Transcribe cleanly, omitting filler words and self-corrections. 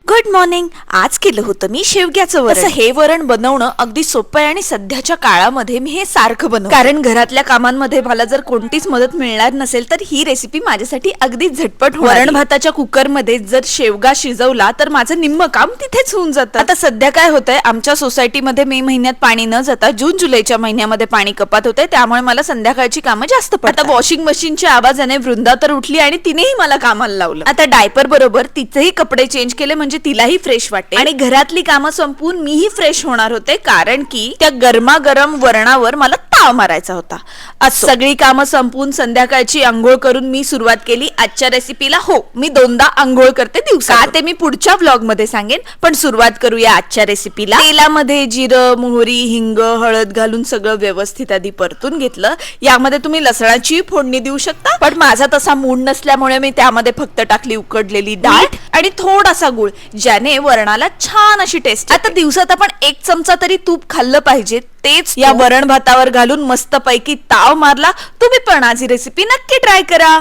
Good morning. आज केलं होतं मी शेवग्याचं वरण. हे वरण बनवणं अगदी सोपं आहे आणि सध्याच्या काळामध्ये मी हे सारखं बनवते, कारण घरातल्या कामांमध्ये मला जर कोणतीच मदत मिळणार नसेल तर ही रेसिपी माझ्यासाठी अगदी झटपट होणार. वरण भाताच्या कुकर मध्ये जर शेवगा शिजवला तर माझं निम्म काम तिथेच होऊन जातं. आता सध्या काय होतंय, आमच्या सोसायटीमध्ये मे महिन्यात पाणी न जाता जून जुलैच्या महिन्यामध्ये पाणी कपात होते, त्यामुळे मला संध्याकाळची कामं जास्त पडतात. आता वॉशिंग मशीनच्या आवाजाने वृंदा तर उठली आणि तिनेही मला कामाला लावलं. आता डायपर बरोबर तिचेही कपडे चेंज केले म्हणजे तिलाही फ्रेश वाटते आणि घरातली कामं संपून मीही फ्रेश होणार होते, कारण की त्या गरमागरम वरणावर मला ताव मारायचा होता. आज सगळी कामं संपून संध्याकाळची आंघोळ करून मी सुरुवात केली आजच्या रेसिपीला. हो, मी 2दा आंघोळ करते दिवसा, ते मी पुढच्या व्लॉग मध्ये सांगेन. पण सुरुवात करूया आजच्या रेसिपीला. तेलामध्ये जिरं, मोहरी, हिंग, हळद घालून सगळं व्यवस्थित आधी परतून घेतलं. यामध्ये तुम्ही लसणाची फोडणी देऊ शकता, पण माझा तसा मूड नसल्यामुळे मी त्यामध्ये फक्त टाकली उकडलेली डाळ आणि थोडासा गुळ, ज्याने वरणाला छान अशी टेस्ट. आता दिवसात आपण 1 चमचा तरी तूप खाल्लं पाहिजे. तेच या वरण भातावर घालून मस्त पैकी ताव मारला. तुम्ही पण आज ही रेसिपी नक्की ट्राय करा.